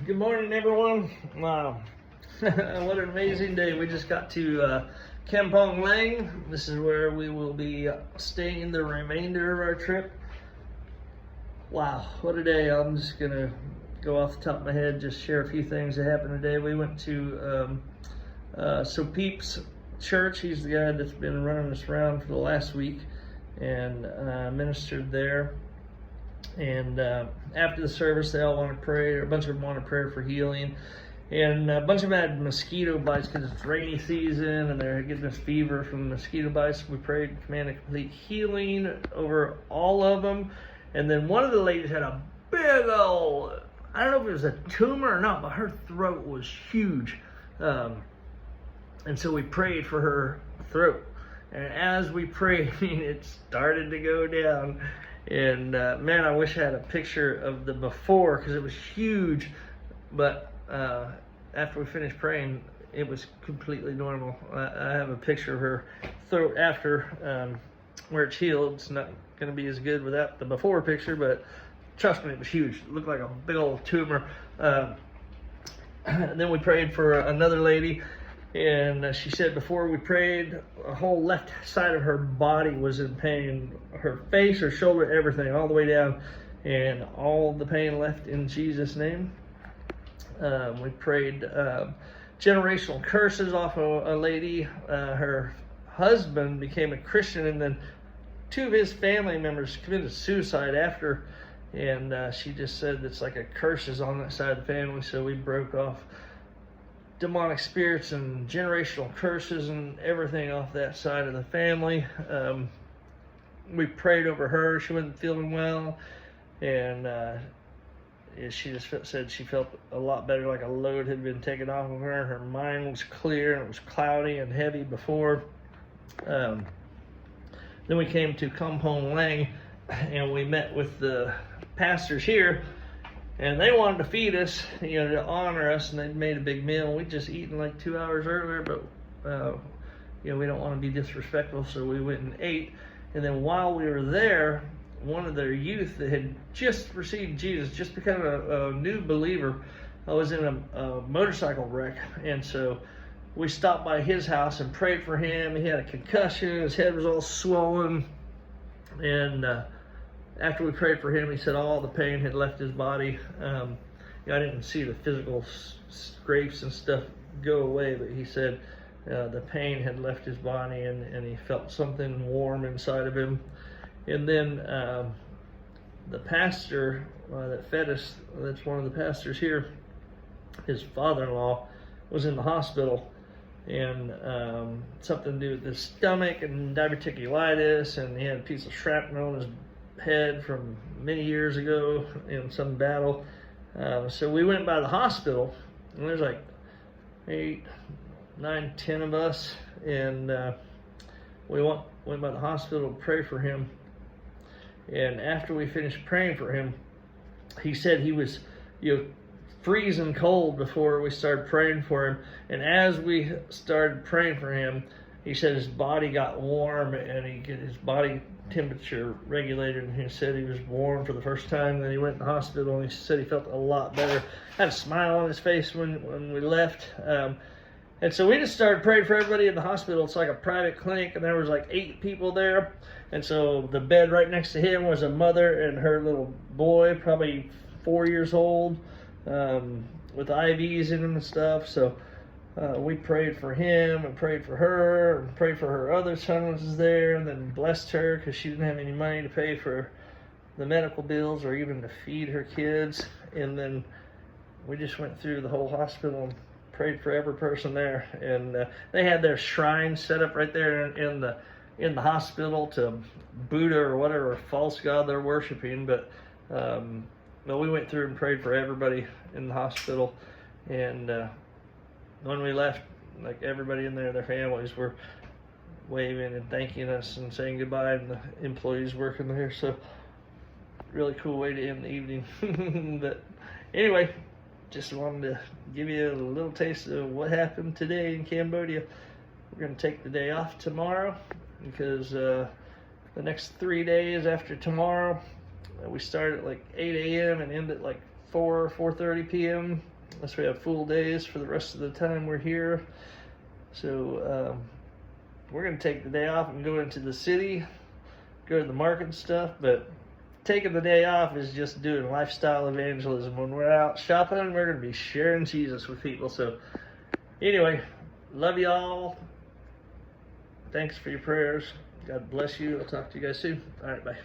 Good morning, everyone. Wow, what an amazing day. We just got to Kampong Leng. This is where we will be staying the remainder of our trip. Wow, what a day. I'm just going to go off the top of my head, just share a few things that happened today. We went to Peep's church. He's the guy that's been running us around for the last week, and ministered there. And after the service, they all want to pray, or a bunch of them want to pray for healing. And a bunch of them had mosquito bites because it's rainy season and they're getting this fever from the mosquito bites. We prayed, commanded complete healing over all of them. And then one of the ladies had a big old, I don't know if it was a tumor or not, but her throat was huge. And so we prayed for her throat. And as we prayed, it started to go down. And man, I wish I had a picture of the before because it was huge. But after we finished praying, it was completely normal. I have a picture of her throat after where it's healed. It's not going to be as good without the before picture, but trust me, it was huge. It looked like a big old tumor. And then we prayed for another lady. And she said before we prayed, the whole left side of her body was in pain. Her face, her shoulder, everything, all the way down. And all the pain left in Jesus' name. We prayed generational curses off a lady. Her husband became a Christian, and then two of his family members committed suicide after. And she just said it's like a curse is on that side of the family. So we broke off demonic spirits and generational curses and everything off that side of the family. We prayed over her. She wasn't feeling well, and she just said she felt a lot better, like a load had been taken off of her. Her mind was clear, and it was cloudy and heavy before. Then we came to Kampong Leng, and we met with the pastors here. And they wanted to feed us, to honor us, and they'd made a big meal. We'd just eaten like 2 hours earlier, but we don't want to be disrespectful, so we went and ate. And then while we were there, one of their youth that had just received Jesus, just become a new believer, was in a motorcycle wreck. And so we stopped by his house and prayed for him. He had a concussion, his head was all swollen, and after we prayed for him, he said all the pain had left his body. I didn't see the physical scrapes and stuff go away, but he said the pain had left his body, and he felt something warm inside of him. And then the pastor that fed us, that's one of the pastors here, his father-in-law was in the hospital, and something to do with his stomach and diverticulitis, and he had a piece of shrapnel in his head from many years ago in some battle. So we went by the hospital, and there's like 8, 9, 10 of us, and we went by the hospital to pray for him. And after we finished praying for him, he said he was freezing cold before we started praying for him. And as we started praying for him, he said his body got warm, and his body temperature regulated, and he said he was warm for the first time. Then he went to the hospital, and he said he felt a lot better. Had a smile on his face when we left. And so we just started praying for everybody in the hospital. It's like a private clinic, and there was like 8 people there. And so the bed right next to him was a mother and her little boy, probably 4 years old, with IVs in him and stuff. So we prayed for him and prayed for her and prayed for her other son was there, and then blessed her because she didn't have any money to pay for the medical bills or even to feed her kids. And then we just went through the whole hospital and prayed for every person there. And they had their shrine set up right there in the hospital to Buddha or whatever false god they're worshiping. But we went through and prayed for everybody in the hospital. And when we left, like everybody in there, their families were waving and thanking us and saying goodbye, and the employees working there. So really cool way to end the evening. But anyway, just wanted to give you a little taste of what happened today in Cambodia. We're going to take the day off tomorrow because the next 3 days after tomorrow, we start at like 8 a.m. and end at like 4:30 p.m. unless we have full days for the rest of the time we're here. So we're gonna take the day off and go into the city, go to the market and stuff, but taking the day off is just doing lifestyle evangelism. When we're out shopping, we're gonna be sharing Jesus with people. So anyway, love y'all. Thanks for your prayers. God bless you. I'll talk to you guys soon. All right, bye.